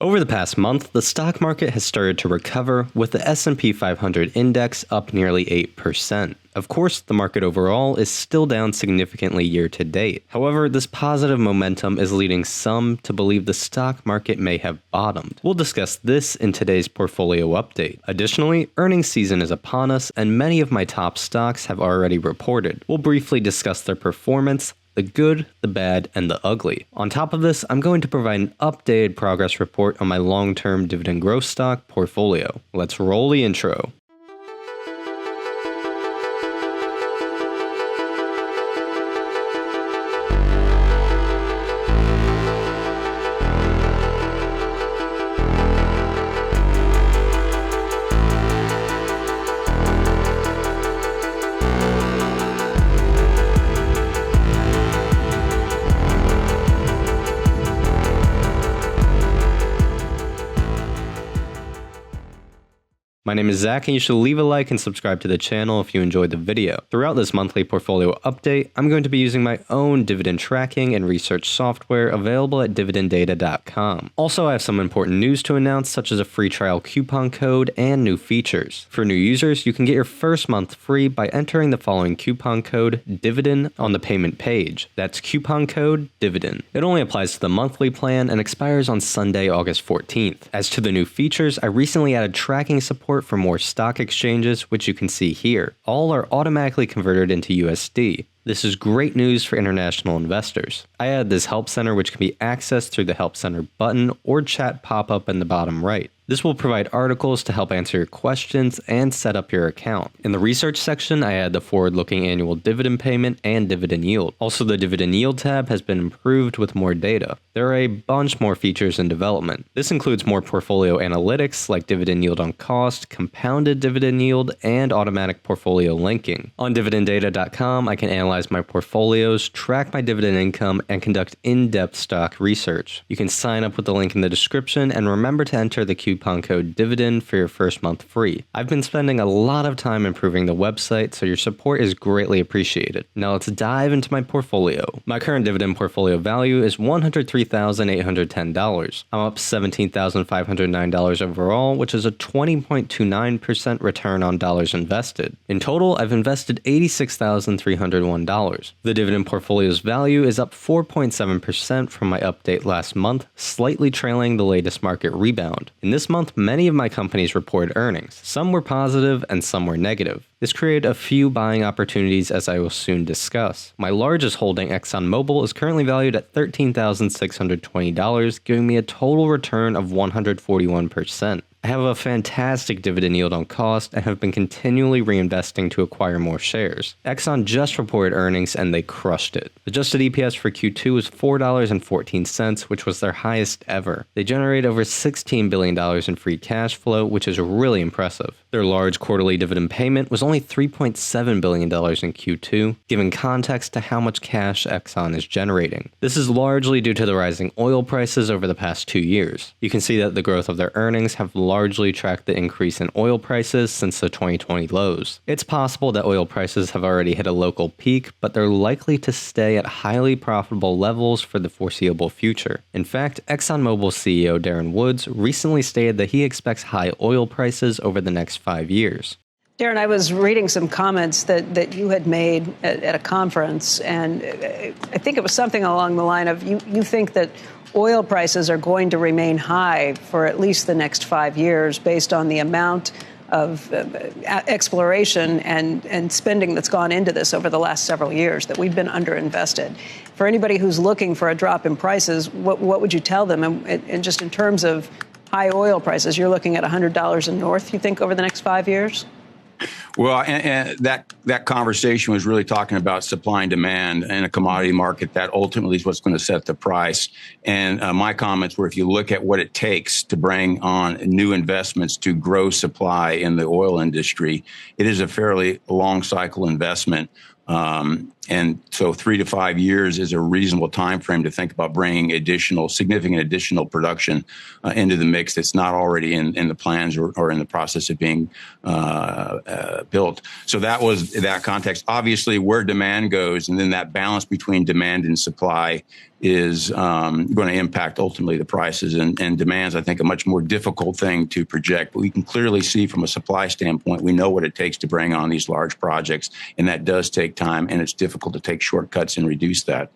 Over the past month, the stock market has started to recover, with the S&P 500 index up nearly 8%. Of course, the market overall is still down significantly year to date. However, this positive momentum is leading some to believe the stock market may have bottomed. We'll discuss this in today's portfolio update. Additionally, earnings season is upon us, and many of my top stocks have already reported. We'll briefly discuss their performance, the good, the bad, and the ugly. On top of this, I'm going to provide an updated progress report on my long-term dividend growth stock portfolio. Let's roll the intro. My name is Zach, and you should leave a like and subscribe to the channel if you enjoyed the video. Throughout this monthly portfolio update, I'm going to be using my own dividend tracking and research software available at dividenddata.com. Also, I have some important news to announce, such as a free trial coupon code and new features. For new users, you can get your first month free by entering the following coupon code, DIVIDEND, on the payment page. That's coupon code DIVIDEND. It only applies to the monthly plan and expires on Sunday, August 14th. As to the new features, I recently added tracking support for more stock exchanges, which you can see here. All are automatically converted into USD. This is great news for international investors. I added this help center, which can be accessed through the help center button or chat pop-up in the bottom right. This will provide articles to help answer your questions and set up your account. In the research section, I add the forward-looking annual dividend payment and dividend yield. Also, the dividend yield tab has been improved with more data. There are a bunch more features in development. This includes more portfolio analytics like dividend yield on cost, compounded dividend yield, and automatic portfolio linking. On dividenddata.com, I can analyze my portfolios, track my dividend income, and conduct in-depth stock research. You can sign up with the link in the description, and remember to enter the coupon code DIVIDEND for your first month free. I've been spending a lot of time improving the website, so your support is greatly appreciated. Now let's dive into my portfolio. My current dividend portfolio value is $103,810. I'm up $17,509 overall, which is a 20.29% return on dollars invested. In total, I've invested $86,301. The dividend portfolio's value is up 4.7% from my update last month, slightly trailing the latest market rebound. In this month, many of my companies reported earnings. Some were positive and some were negative. This created a few buying opportunities, as I will soon discuss. My largest holding, ExxonMobil, is currently valued at $13,620, giving me a total return of 141%. I have a fantastic dividend yield on cost and have been continually reinvesting to acquire more shares. Exxon just reported earnings and they crushed it. Adjusted EPS for Q2 was $4.14, which was their highest ever. They generated over $16 billion in free cash flow, which is really impressive. Their large quarterly dividend payment was only $3.7 billion in Q2, giving context to how much cash Exxon is generating. This is largely due to the rising oil prices over the past 2 years. You can see that the growth of their earnings have largely tracked the increase in oil prices since the 2020 lows. It's possible that oil prices have already hit a local peak, but they're likely to stay at highly profitable levels for the foreseeable future. In fact, ExxonMobil CEO Darren Woods recently stated that he expects high oil prices over the next 5 years. Darren, I was reading some comments that you had made at a conference, and I think it was something along the line of you think that oil prices are going to remain high for at least the next 5 years based on the amount of exploration and spending that's gone into this over the last several years, that we've been underinvested. For anybody who's looking for a drop in prices, what would you tell them? And just in terms of high oil prices, you're looking at $100 and north, you think, over the next 5 years? Well, and that conversation was really talking about supply and demand in a commodity market that ultimately is what's going to set the price. And my comments were, if you look at what it takes to bring on new investments to grow supply in the oil industry, it is a fairly long cycle investment. And so 3 to 5 years is a reasonable time frame to think about bringing significant additional production into the mix that's not already in the plans or in the process of being built. So that was that context. Obviously, where demand goes, and then that balance between demand and supply is going to impact ultimately the prices, and demand's, I think, a much more difficult thing to project. But we can clearly see from a supply standpoint, we know what it takes to bring on these large projects, and that does take time, and it's difficult to take shortcuts and reduce that.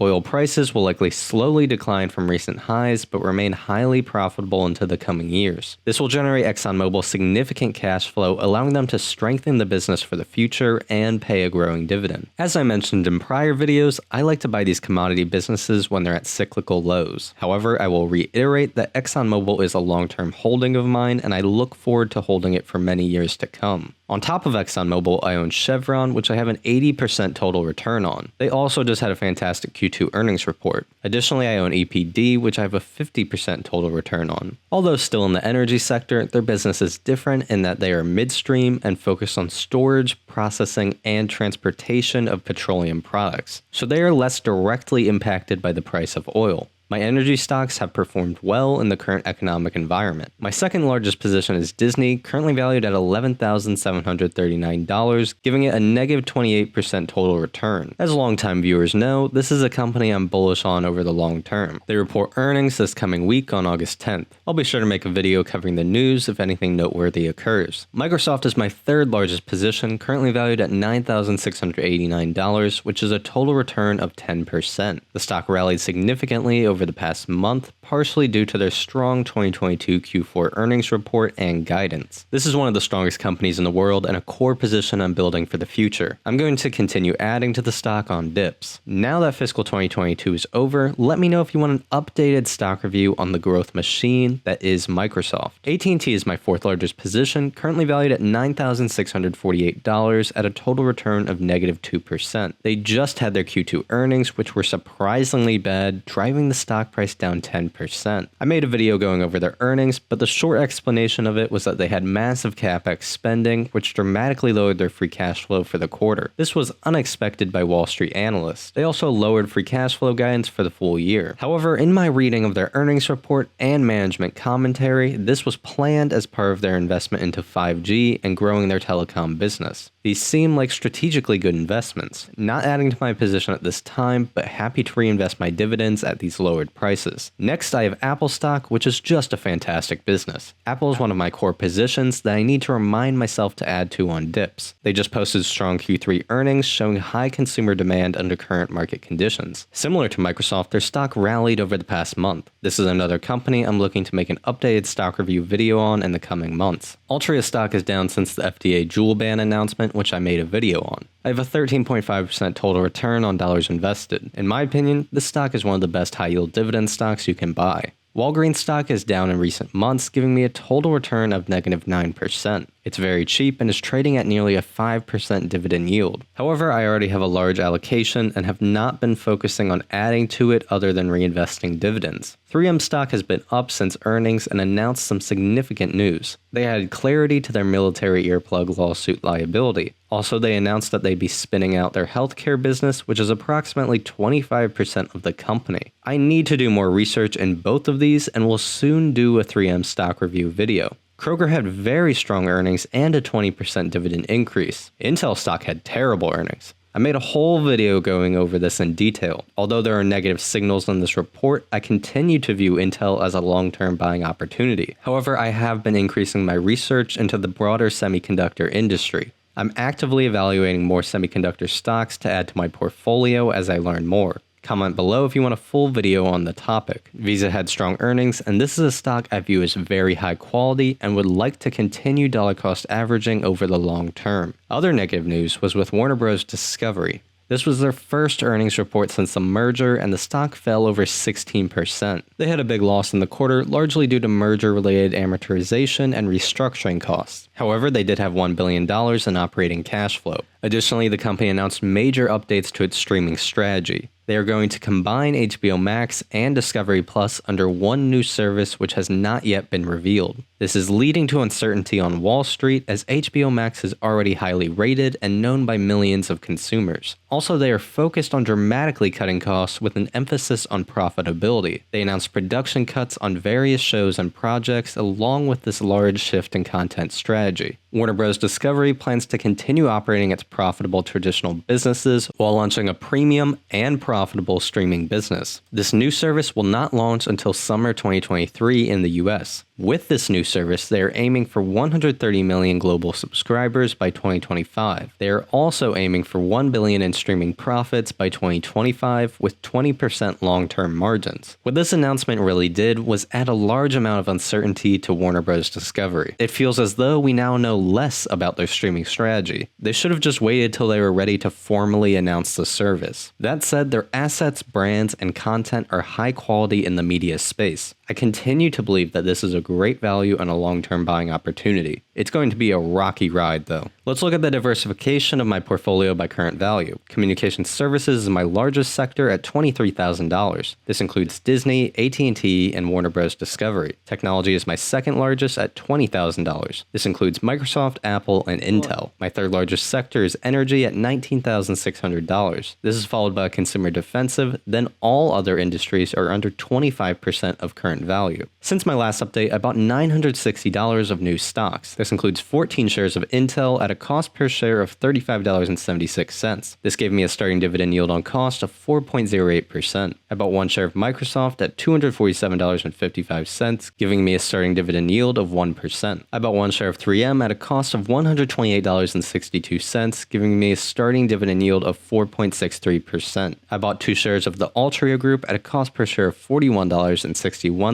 Oil prices will likely slowly decline from recent highs, but remain highly profitable into the coming years. This will generate ExxonMobil significant cash flow, allowing them to strengthen the business for the future and pay a growing dividend. As I mentioned in prior videos, I like to buy these commodity businesses when they're at cyclical lows. However, I will reiterate that ExxonMobil is a long-term holding of mine, and I look forward to holding it for many years to come. On top of ExxonMobil, I own Chevron, which I have an 80% total return on. They also just had a fantastic Q2 earnings report. Additionally, I own EPD, which I have a 50% total return on. Although still in the energy sector, their business is different in that they are midstream and focus on storage, processing, and transportation of petroleum products, so they are less directly impacted by the price of oil. My energy stocks have performed well in the current economic environment. My second largest position is Disney, currently valued at $11,739, giving it a negative 28% total return. As longtime viewers know, this is a company I'm bullish on over the long term. They report earnings this coming week on August 10th. I'll be sure to make a video covering the news if anything noteworthy occurs. Microsoft is my third largest position, currently valued at $9,689, which is a total return of 10%. The stock rallied significantly over the past month, partially due to their strong 2022 Q4 earnings report and guidance. This is one of the strongest companies in the world and a core position I'm building for the future. I'm going to continue adding to the stock on dips. Now that fiscal 2022 is over, let me know if you want an updated stock review on the growth machine that is Microsoft. AT&T is my fourth largest position, currently valued at $9,648 at a total return of negative 2%. They just had their Q2 earnings, which were surprisingly bad, driving the stock price down 10%. I made a video going over their earnings, but the short explanation of it was that they had massive capex spending, which dramatically lowered their free cash flow for the quarter. This was unexpected by Wall Street analysts. They also lowered free cash flow guidance for the full year. However, in my reading of their earnings report and management commentary, this was planned as part of their investment into 5G and growing their telecom business. These seem like strategically good investments. Not adding to my position at this time, but happy to reinvest my dividends at these lowered prices. Next, I have Apple stock, which is just a fantastic business. Apple is one of my core positions that I need to remind myself to add to on dips. They just posted strong Q3 earnings, showing high consumer demand under current market conditions. Similar to Microsoft, their stock rallied over the past month. This is another company I'm looking to make an updated stock review video on in the coming months. Altria stock is down since the FDA Juul ban announcement, which I made a video on. I have a 13.5% total return on dollars invested. In my opinion, this stock is one of the best high-yield dividend stocks you can buy. Walgreens stock is down in recent months, giving me a total return of negative 9%. It's very cheap and is trading at nearly a 5% dividend yield. However, I already have a large allocation and have not been focusing on adding to it other than reinvesting dividends. 3M stock has been up since earnings and announced some significant news. They added clarity to their military earplug lawsuit liability. Also, they announced that they'd be spinning out their healthcare business, which is approximately 25% of the company. I need to do more research in both of these and will soon do a 3M stock review video. Kroger had very strong earnings and a 20% dividend increase. Intel stock had terrible earnings. I made a whole video going over this in detail. Although there are negative signals in this report, I continue to view Intel as a long-term buying opportunity. However, I have been increasing my research into the broader semiconductor industry. I'm actively evaluating more semiconductor stocks to add to my portfolio as I learn more. Comment below if you want a full video on the topic. Visa had strong earnings, and this is a stock I view as very high quality and would like to continue dollar cost averaging over the long term. Other negative news was with Warner Bros. Discovery. This was their first earnings report since the merger, and the stock fell over 16%. They had a big loss in the quarter, largely due to merger-related amortization and restructuring costs. However, they did have $1 billion in operating cash flow. Additionally, the company announced major updates to its streaming strategy. They are going to combine HBO Max and Discovery Plus under one new service which has not yet been revealed. This is leading to uncertainty on Wall Street as HBO Max is already highly rated and known by millions of consumers. Also, they are focused on dramatically cutting costs with an emphasis on profitability. They announced production cuts on various shows and projects along with this large shift in content strategy. Warner Bros. Discovery plans to continue operating its profitable traditional businesses while launching a premium and profitable profitable streaming business. This new service will not launch until summer 2023 in the US. With this new service, they are aiming for 130 million global subscribers by 2025. They are also aiming for 1 billion in streaming profits by 2025 with 20% long-term margins. What this announcement really did was add a large amount of uncertainty to Warner Bros. Discovery. It feels as though we now know less about their streaming strategy. They should have just waited till they were ready to formally announce the service. That said, their assets, brands, and content are high quality in the media space. I continue to believe that this is a great value and a long-term buying opportunity. It's going to be a rocky ride, though. Let's look at the diversification of my portfolio by current value. Communication services is my largest sector at $23,000. This includes Disney, AT&T, and Warner Bros. Discovery. Technology is my second largest at $20,000. This includes Microsoft, Apple, and Intel. My third largest sector is energy at $19,600. This is followed by consumer defensive, then all other industries are under 25% of current value. Since my last update, I bought $960 of new stocks. This includes 14 shares of Intel at a cost per share of $35.76. This gave me a starting dividend yield on cost of 4.08%. I bought one share of Microsoft at $247.55, giving me a starting dividend yield of 1%. I bought one share of 3M at a cost of $128.62, giving me a starting dividend yield of 4.63%. I bought two shares of the Altria Group at a cost per share of $41.61,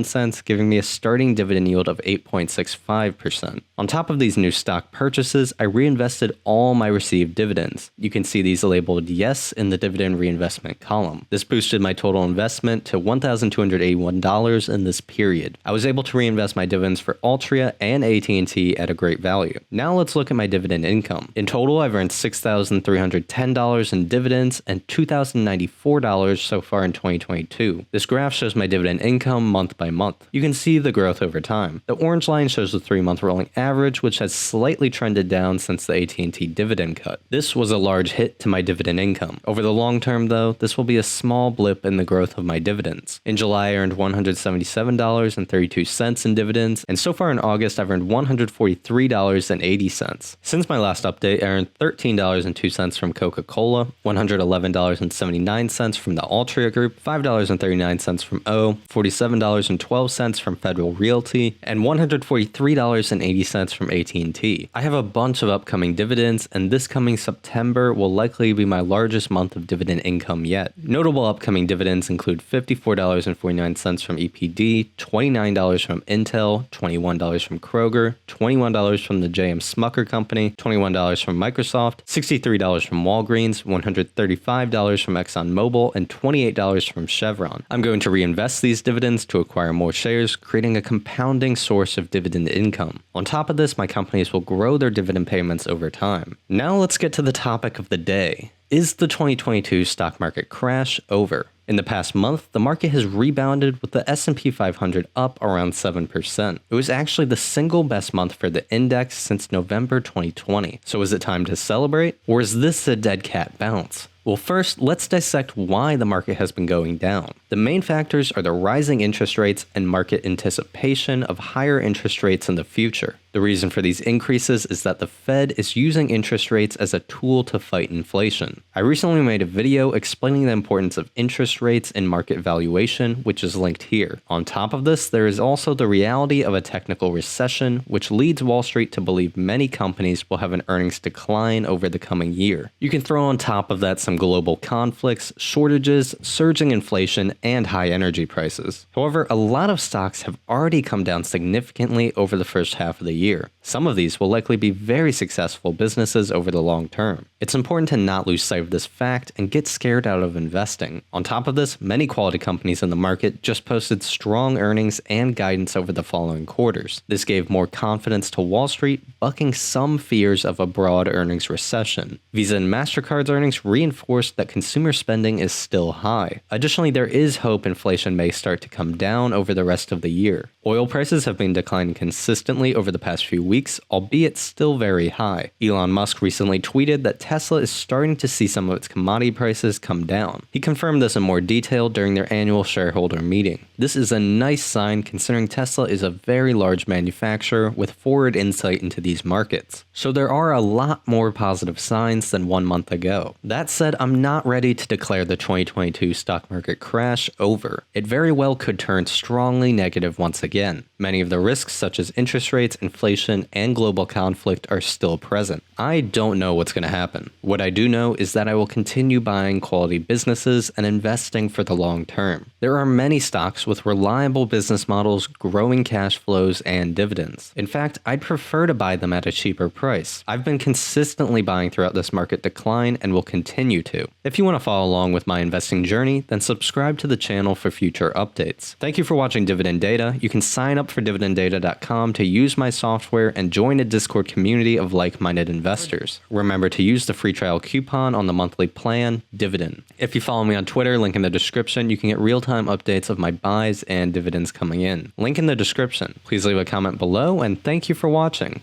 giving me a starting dividend yield of 8.65%. On top of these new stock purchases, I reinvested all my received dividends. You can see these labeled yes in the dividend reinvestment column. This boosted my total investment to $1,281 in this period. I was able to reinvest my dividends for Altria and AT&T at a great value. Now let's look at my dividend income. In total, I've earned $6,310 in dividends and $2,094 so far in 2022. This graph shows my dividend income month by month. You can see the growth over time. The orange line shows the 3-month rolling average, which has slightly trended down since the AT&T dividend cut. This was a large hit to my dividend income. Over the long term, though, this will be a small blip in the growth of my dividends. In July, I earned $177.32 in dividends, and so far in August, I've earned $143.80. Since my last update, I earned $13.02 from Coca-Cola, $111.79 from the Altria Group, $5.39 from O, $47.12 from Federal Realty, and $143.80 from AT&T. I have a bunch of upcoming dividends, and this coming September will likely be my largest month of dividend income yet. Notable upcoming dividends include $54.49 from EPD, $29 from Intel, $21 from Kroger, $21 from the J.M. Smucker Company, $21 from Microsoft, $63 from Walgreens, $135 from ExxonMobil, and $28 from Chevron. I'm going to reinvest these dividends to acquire more shares, creating a compounding source of dividend income. On top of this, my companies will grow their dividend payments over time. Now let's get to the topic of the day. Is the 2022 stock market crash over? In the past month, the market has rebounded with the S&P 500 up around 7%. It was actually the single best month for the index since November 2020. So is it time to celebrate? Or is this a dead cat bounce? Well, first, let's dissect why the market has been going down. The main factors are the rising interest rates and market anticipation of higher interest rates in the future. The reason for these increases is that the Fed is using interest rates as a tool to fight inflation. I recently made a video explaining the importance of interest rates in market valuation, which is linked here. On top of this, there is also the reality of a technical recession, which leads Wall Street to believe many companies will have an earnings decline over the coming year. You can throw on top of that some global conflicts, shortages, surging inflation, and high energy prices. However, a lot of stocks have already come down significantly over the first half of the year. Some of these will likely be very successful businesses over the long term. It's important to not lose sight of this fact and get scared out of investing. On top of this, many quality companies in the market just posted strong earnings and guidance over the following quarters. This gave more confidence to Wall Street, bucking some fears of a broad earnings recession. Visa and MasterCard's earnings reinforced that consumer spending is still high. Additionally, there is hope inflation may start to come down over the rest of the year. Oil prices have been declining consistently over the past few weeks, albeit still very high. Elon Musk recently tweeted that Tesla is starting to see some of its commodity prices come down. He confirmed this in more detail during their annual shareholder meeting. This is a nice sign considering Tesla is a very large manufacturer with forward insight into these markets. So there are a lot more positive signs than 1 month ago. That said, I'm not ready to declare the 2022 stock market crash over. It very well could turn strongly negative once again. Many of the risks such as interest rates, inflation, and global conflict are still present. I don't know what's going to happen. What I do know is that I will continue buying quality businesses and investing for the long term. There are many stocks with reliable business models, growing cash flows, and dividends. In fact, I'd prefer to buy them at a cheaper price. I've been consistently buying throughout this market decline and will continue to. If you want to follow along with my investing journey, then subscribe to the channel for future updates. Thank you for watching Dividend Data. You can sign up for dividenddata.com to use my software and join a Discord community of like-minded investors. Remember to use the free trial coupon on the monthly plan, Dividend. If you follow me on Twitter, link in the description, you can get real-time updates of my buys and dividends coming in. Link in the description. Please leave a comment below, and thank you for watching.